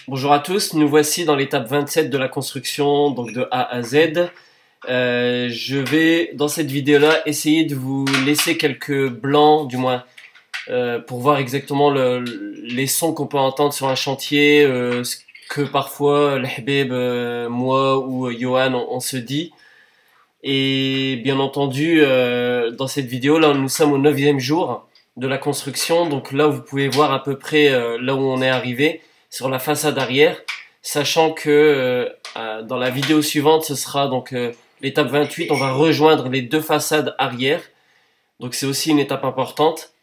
Bonjour à tous, nous voici dans l'étape 27 de la construction, donc de A à Z. Je vais dans cette vidéo-là essayer de vous laisser quelques blancs, du moins, pour voir exactement les sons qu'on peut entendre sur un chantier, ce que parfois le Habib, moi ou Johan on se dit. Et bien entendu, dans cette vidéo, là nous sommes au 9e jour de la construction, donc là vous pouvez voir à peu près là où on est arrivé sur la façade arrière, sachant que dans la vidéo suivante, ce sera donc l'étape 28, on va rejoindre les deux façades arrière, donc c'est aussi une étape importante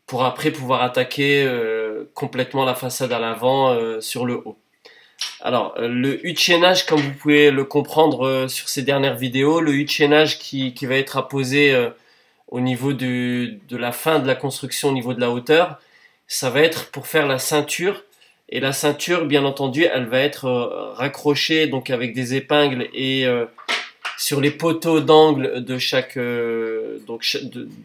pour après pouvoir attaquer complètement la façade à l'avant sur le haut. Alors le hutte chaînage, comme vous pouvez le comprendre sur ces dernières vidéos, le hutte chaînage qui va être apposé au niveau de la fin de la construction, au niveau de la hauteur, ça va être pour faire la ceinture. Et la ceinture, bien entendu, elle va être raccrochée donc avec des épingles et sur les poteaux d'angle de chaque de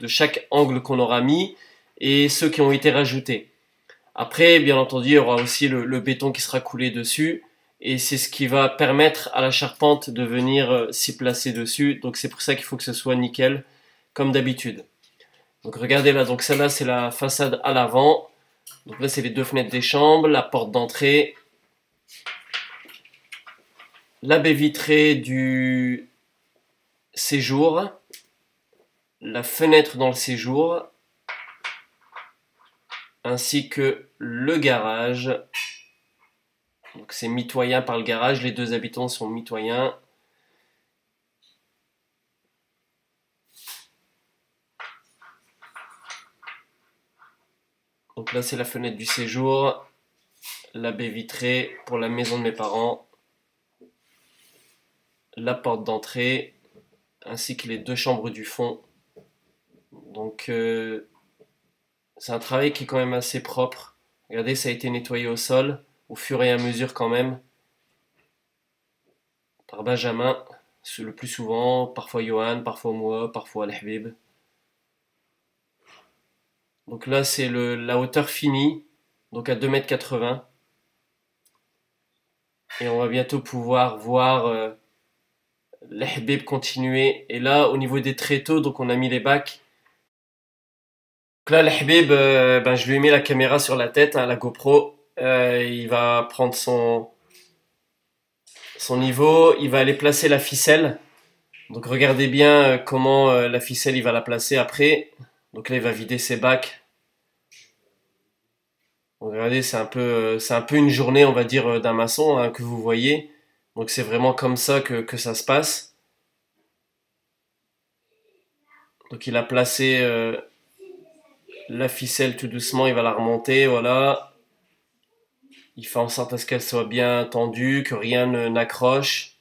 chaque angle qu'on aura mis et ceux qui ont été rajoutés. Après, bien entendu, il y aura aussi le béton qui sera coulé dessus et c'est ce qui va permettre à la charpente de venir s'y placer dessus. Donc c'est pour ça qu'il faut que ce soit nickel, comme d'habitude. Donc regardez là, donc celle-là c'est la façade à l'avant. Donc là, c'est les deux fenêtres des chambres, la porte d'entrée, la baie vitrée du séjour, la fenêtre dans le séjour, ainsi que le garage. Donc c'est mitoyen par le garage, les deux habitants sont mitoyens. Donc là, c'est la fenêtre du séjour, la baie vitrée pour la maison de mes parents, la porte d'entrée, ainsi que les deux chambres du fond. Donc c'est un travail qui est quand même assez propre. Regardez, ça a été nettoyé au sol, au fur et à mesure quand même, par Benjamin, le plus souvent, parfois Johan, parfois moi, parfois Al-Habib. Donc là, c'est la hauteur finie, donc à 2,80 m. Et on va bientôt pouvoir voir les Habib continuer. Et là, au niveau des tréteaux, donc on a mis les bacs. Donc là, le Habib, je lui ai mis la caméra sur la tête, hein, la GoPro. Il va prendre son niveau, il va aller placer la ficelle. Donc regardez bien comment la ficelle, il va la placer après. Donc là, il va vider ses bacs. Donc, regardez, c'est un peu une journée, on va dire, d'un maçon hein, que vous voyez. Donc c'est vraiment comme ça que ça se passe. Donc il a placé la ficelle tout doucement, il va la remonter, voilà. Il fait en sorte à ce qu'elle soit bien tendue, que rien n'accroche.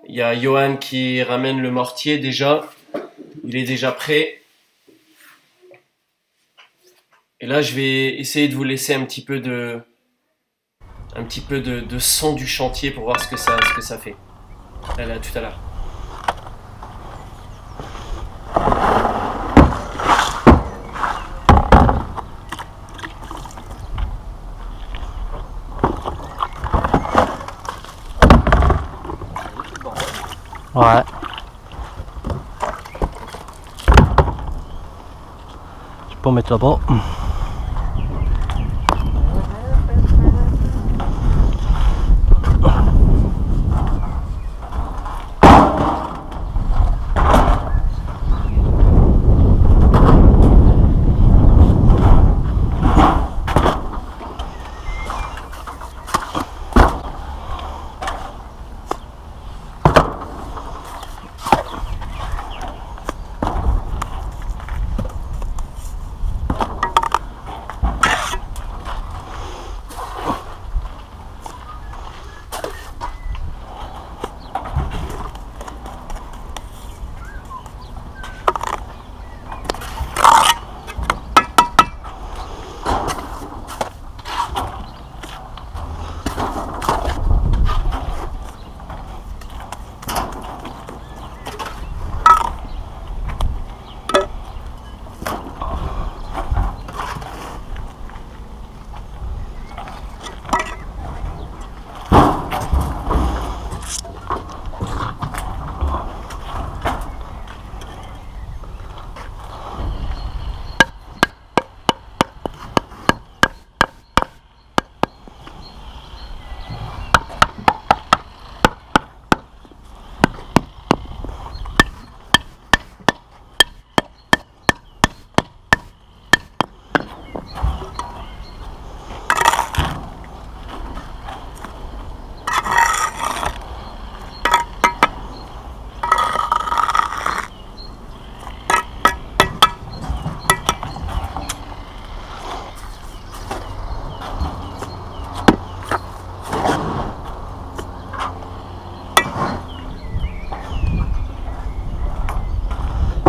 Il y a Johan qui ramène le mortier déjà. Il est déjà prêt. Et là, je vais essayer de vous laisser un petit peu de son du chantier pour voir ce que ça fait. Allez, à tout à l'heure. Ouais. Tu peux mettre là-bas.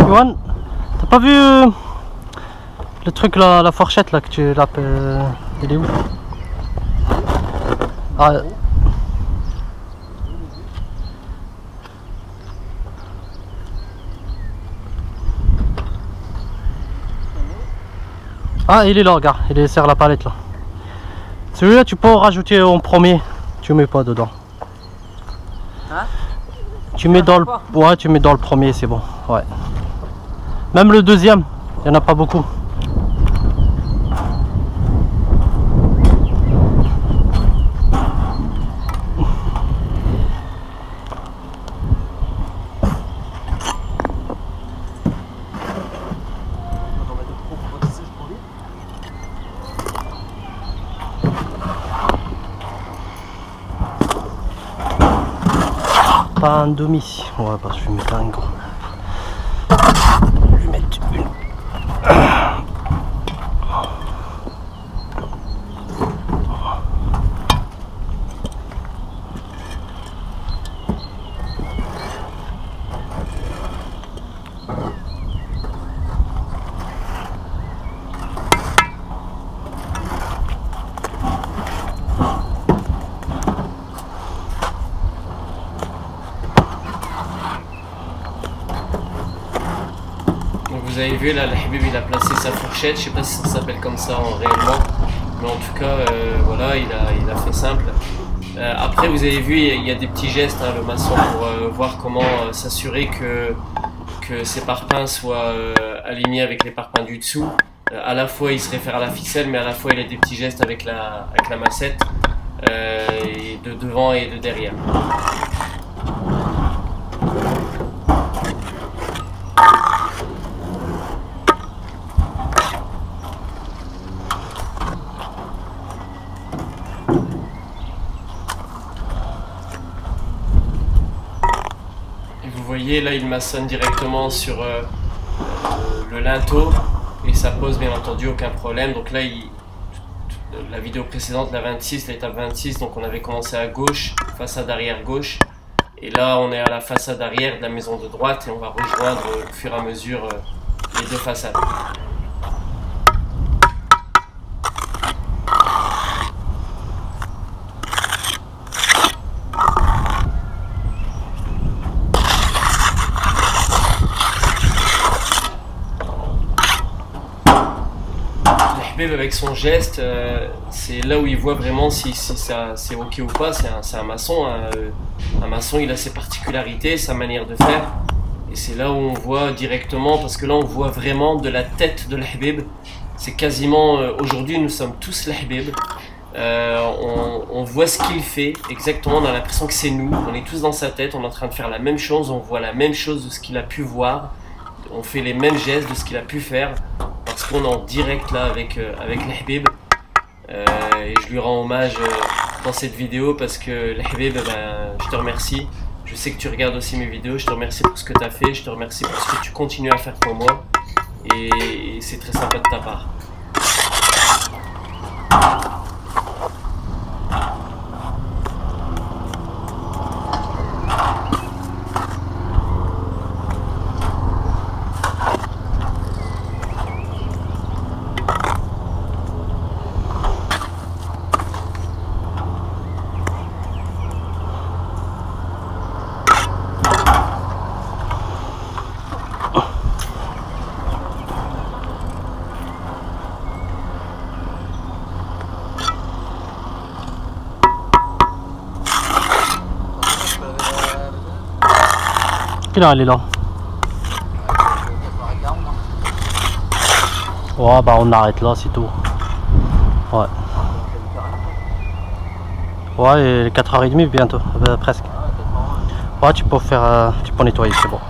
Yohan, t'as pas vu le truc là, la fourchette là que tu l'appelles, il est où? Ah. Ah, il est là, regarde, il est sur la palette là. Celui-là tu peux en rajouter en premier, tu mets pas dedans. Hein? Tu mets dans le, ouais, tu mets dans le premier, c'est bon. Ouais. Même le deuxième, il n'y en a pas beaucoup. Pas un demi. Ouais, bah je vais mettre un gros. Je vais mettre une. Vous avez vu là, le Habib il a placé sa fourchette, je sais pas si ça s'appelle comme ça réellement, mais en tout cas voilà, il a fait simple. Après vous avez vu, il y a des petits gestes, hein, le maçon, pour voir comment s'assurer que ses parpaings soient alignés avec les parpaings du dessous. À la fois il se réfère à la ficelle, mais à la fois il a des petits gestes avec la massette, et de devant et de derrière. Vous voyez là il maçonne directement sur le linteau et ça pose bien entendu aucun problème. Donc là la vidéo précédente, la 26, l'étape 26, donc on avait commencé à gauche, façade arrière gauche, et là on est à la façade arrière de la maison de droite et on va rejoindre au fur et à mesure les deux façades. Avec son geste, c'est là où il voit vraiment si ça c'est ok ou pas. C'est un maçon, un maçon il a ses particularités, sa manière de faire, et c'est là où on voit directement, parce que là on voit vraiment de la tête de l'Habib. C'est quasiment, aujourd'hui nous sommes tous l'Habib, on voit ce qu'il fait exactement, on a l'impression que c'est nous, on est tous dans sa tête, on est en train de faire la même chose, on voit la même chose de ce qu'il a pu voir, on fait les mêmes gestes de ce qu'il a pu faire, parce qu'on est en direct là avec l'Habib, et je lui rends hommage dans cette vidéo parce que l'Habib, je te remercie, je sais que tu regardes aussi mes vidéos, je te remercie pour ce que tu as fait, je te remercie pour ce que tu continues à faire pour moi, et c'est très sympa de ta part. Quelle heure elle est là? Ouais, bah on arrête là, c'est tout. Ouais. Ouais, et 4h30 bientôt, presque. Ouais, tu peux faire, tu peux nettoyer, c'est bon.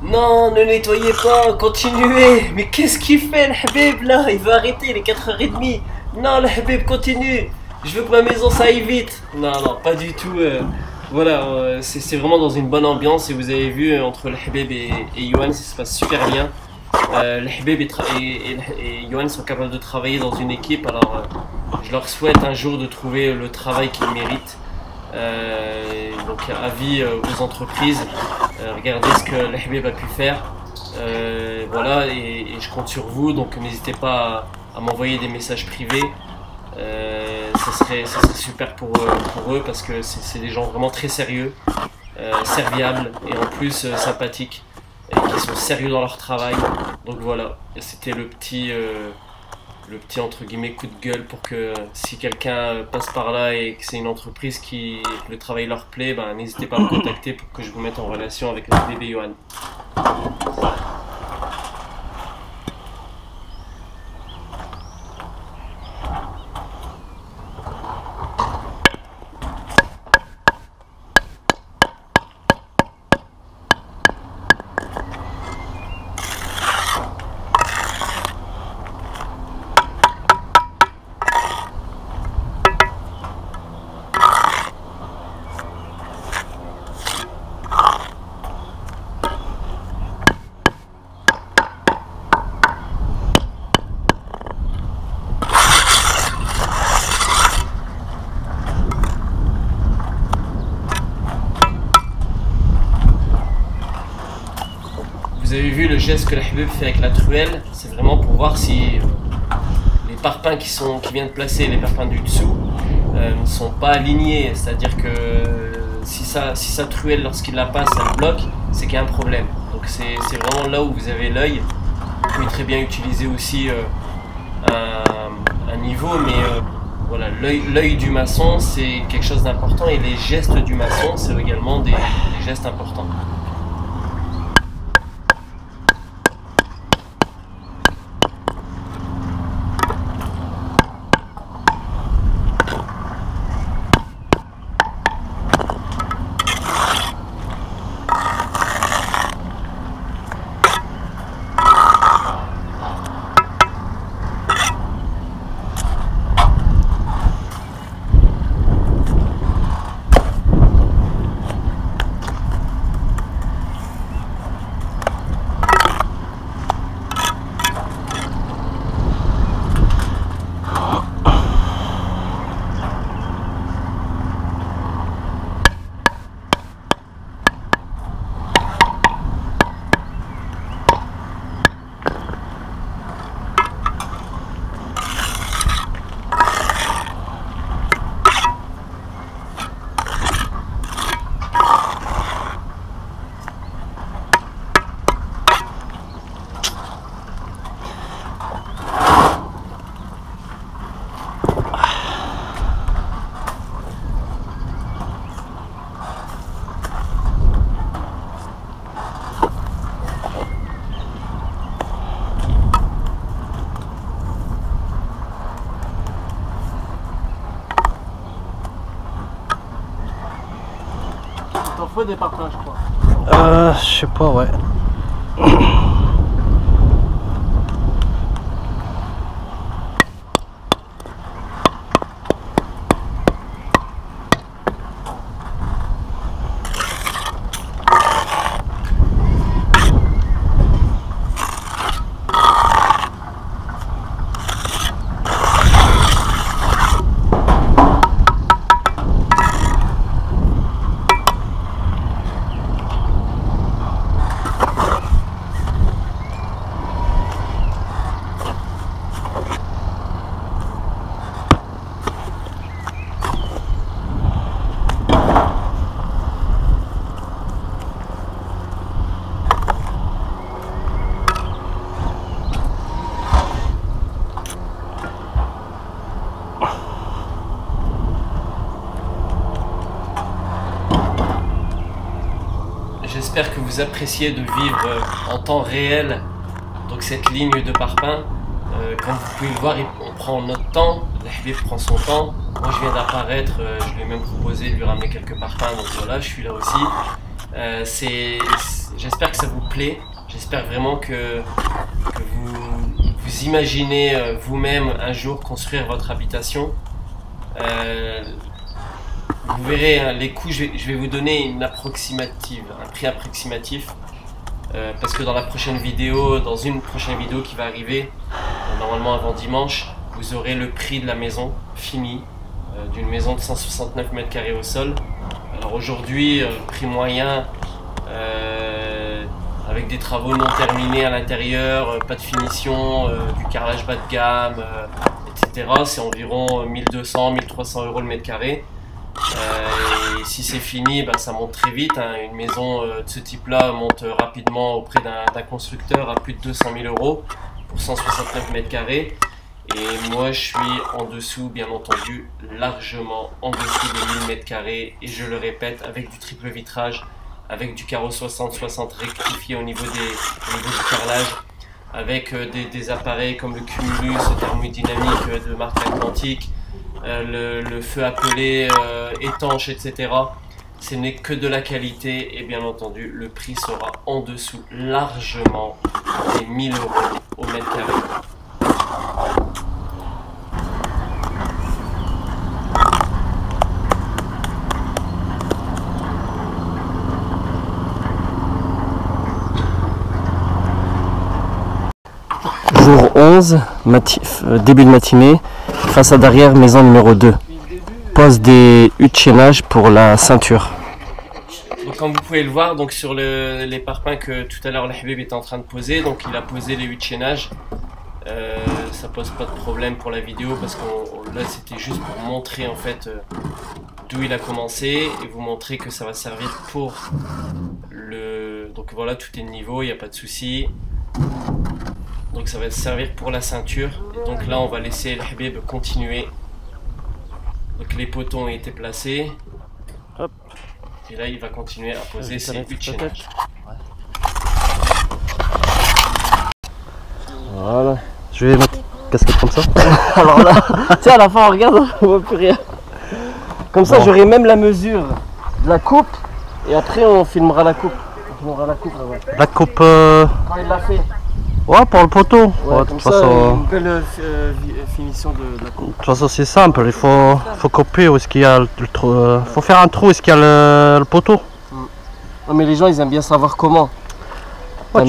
Non, ne nettoyez pas, continuez. Mais qu'est-ce qu'il fait le Habib là? Il veut arrêter les 4h30. Non, le Habib continue. Je veux que ma maison ça aille vite. Non, non, pas du tout. Voilà, c'est vraiment dans une bonne ambiance, et vous avez vu entre le Habib et Yohan, ça se passe super bien. Le Habib et Yohan sont capables de travailler dans une équipe, alors je leur souhaite un jour de trouver le travail qu'ils méritent. Donc avis aux entreprises, regardez ce que l'Ahbib a pu faire. Voilà, et je compte sur vous, donc n'hésitez pas à m'envoyer des messages privés. Ça serait super pour eux parce que c'est des gens vraiment très sérieux, serviables et en plus sympathiques, et qui sont sérieux dans leur travail. Donc voilà, c'était le petit entre guillemets coup de gueule pour que si quelqu'un passe par là et que c'est une entreprise que le travail leur plaît, ben, n'hésitez pas à me contacter pour que je vous mette en relation avec le bébé Johan. Vous avez vu le geste que l'Ahbib fait avec la truelle, c'est vraiment pour voir si les parpaings qui viennent de placer, les parpaings du dessous, ne sont pas alignés. C'est-à-dire que si sa truelle, lorsqu'il la passe, elle bloque, c'est qu'il y a un problème. Donc c'est vraiment là où vous avez l'œil. Vous pouvez très bien utiliser aussi un niveau, mais voilà, l'œil du maçon, c'est quelque chose d'important, et les gestes du maçon, c'est également des gestes importants. T'en faut des parpaings, je crois. Je sais pas, ouais. J'espère que vous appréciez de vivre en temps réel donc cette ligne de parpaing. Comme vous pouvez le voir, on prend notre temps, l'Ahbib prend son temps. Moi je viens d'apparaître, je lui ai même proposé de lui ramener quelques parpaings, donc voilà, je suis là aussi. J'espère que ça vous plaît, j'espère vraiment que vous imaginez vous-même un jour construire votre habitation. Vous verrez hein, les coûts, je vais vous donner un prix approximatif, parce que dans une prochaine vidéo qui va arriver, normalement avant dimanche, vous aurez le prix de la maison fini, d'une maison de 169 mètres carrés au sol. Alors aujourd'hui, prix moyen, avec des travaux non terminés à l'intérieur, pas de finition, du carrelage bas de gamme, etc. C'est environ 1200-1300 € le mètre carré. Et si c'est fini, bah, ça monte très vite, hein. Une maison de ce type-là monte rapidement auprès d'un constructeur à plus de 200 000 € pour 169 mètres carrés. Et moi je suis en dessous, bien entendu, largement en dessous des 1000 mètres carrés. Et je le répète, avec du triple vitrage, avec du carreau 60-60 rectifié au niveau du carrelage, avec des appareils comme le Cumulus thermodynamique de marque Atlantique, le feu appelé étanche, etc. Ce n'est que de la qualité et bien entendu le prix sera en dessous largement des 1000 € au mètre carré. Jour 11, début de matinée, façade arrière, maison numéro 2. Pose des huttes de chaînage pour la ceinture. Donc comme vous pouvez le voir, donc sur les parpaings que tout à l'heure le Habib était en train de poser, donc il a posé les huttes de chaînage. Ça pose pas de problème pour la vidéo parce que là c'était juste pour montrer en fait d'où il a commencé et vous montrer que ça va servir pour le... Donc voilà, tout est de niveau, il n'y a pas de souci. Donc ça va servir pour la ceinture. Et donc là on va laisser le Habib continuer. Donc les poteaux ont été placés. Hop. Et là il va continuer à poser ses huttes de chaînage. Voilà. Je vais mettre une casquette comme ça. Alors là, tu sais, à la fin, on regarde, on voit plus rien. Comme ça, j'aurai même la mesure de la coupe. Et après, on filmera la coupe. On filmera la coupe là-bas. La coupe. Quand il l'a fait. Ouais, pour le poteau. Ouais, Ouais, de comme toute ça, façon. une belle finition de la coupe. De toute façon, c'est simple. Il faut couper où est-ce qu'il y a le trou. Faut faire un trou où est-ce qu'il y a le poteau. Non, mais les gens, ils aiment bien savoir comment. T'as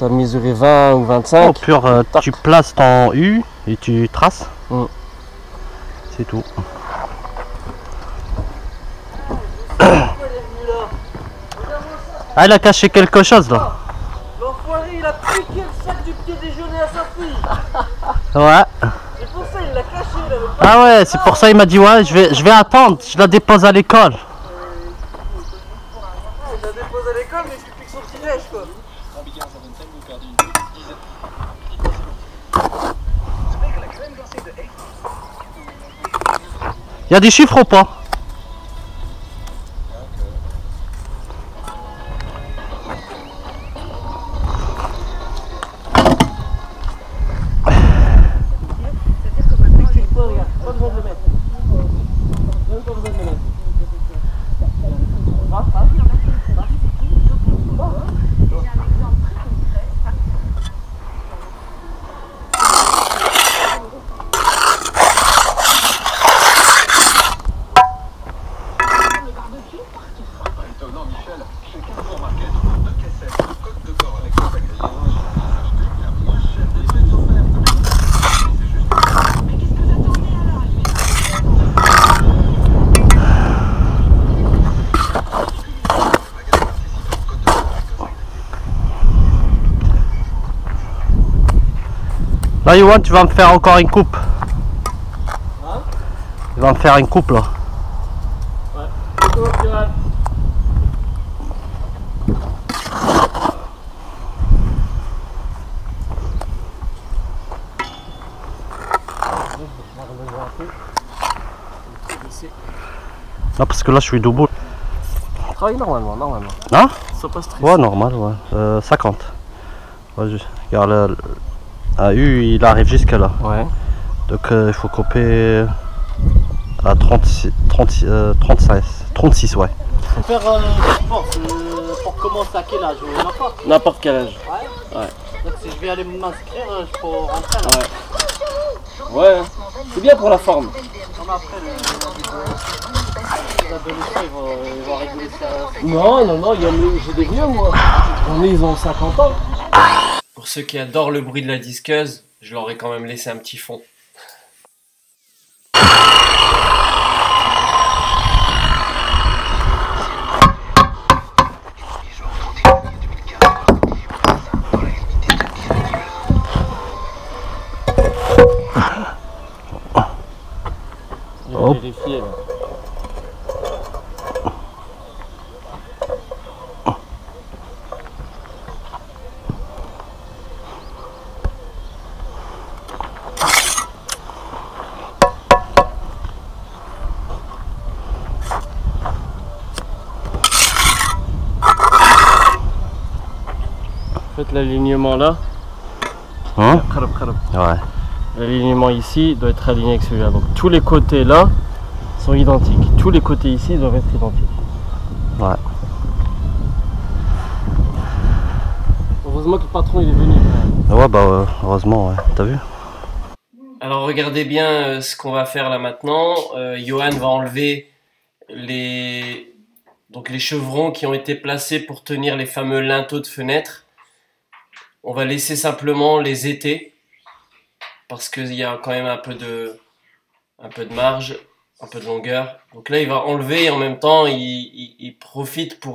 mesuré 20 ou 25. Au pur, tu places ton U et tu traces. C'est tout. Ah, il a caché quelque chose là. L'enfoiré, il a piqué le sac du petit déjeuner à sa fille. Ouais. C'est pour ça il l'a caché. Il avait pas... Ah ouais, c'est pour ça il m'a dit ouais, je vais attendre, je la dépose à l'école. Je la dépose à l'école, mais je lui pique son petit neige quoi. Il y a des chiffres ou pas? Là, Yohan, tu vas me faire encore une coupe. Hein? Tu vas me faire une coupe là. Ouais. Coupe, Yohan. Non, parce que là, je suis debout. Travaille normalement. Hein? Sois pas stressé. Ouais, normal, ouais. 50. Ouais, regarde, à U, il arrive jusqu'à là. Ouais. Donc, il faut couper à 36, ouais. Faire pour commencer à quel âge? N'importe quel âge. Ouais. Donc si je vais aller m'inscrire, je peux rentrer là. Ouais. Ouais. C'est bien pour la forme. Comme après, les adolescents, ils vont rigoler ça. Non, j'ai des vieux moi. Ils ont 50 ans. Pour ceux qui adorent le bruit de la disqueuse, je leur ai quand même laissé un petit fond. pied là. En fait, l'alignement là, Hein? Ouais. l'alignement ici doit être aligné avec celui-là. Donc tous les côtés là sont identiques. Tous les côtés ici doivent être identiques. Ouais. Heureusement que le patron il est venu. Ouais, bah heureusement, ouais. T'as vu? Alors regardez bien ce qu'on va faire là maintenant. Johan va enlever donc les chevrons qui ont été placés pour tenir les fameux linteaux de fenêtre. On va laisser simplement les étais parce qu'il y a quand même un peu de marge, un peu de longueur. Donc là il va enlever et en même temps il profite pour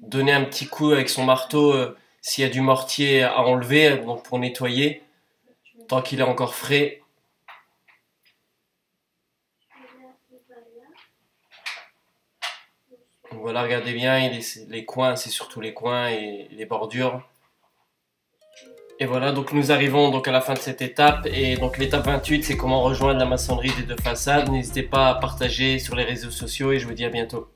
donner un petit coup avec son marteau s'il y a du mortier à enlever, donc pour nettoyer tant qu'il est encore frais. Donc voilà, regardez bien, les coins, c'est surtout les coins et les bordures. Et voilà, donc nous arrivons donc à la fin de cette étape. Et donc l'étape 28, c'est comment rejoindre la maçonnerie des deux façades. N'hésitez pas à partager sur les réseaux sociaux et je vous dis à bientôt.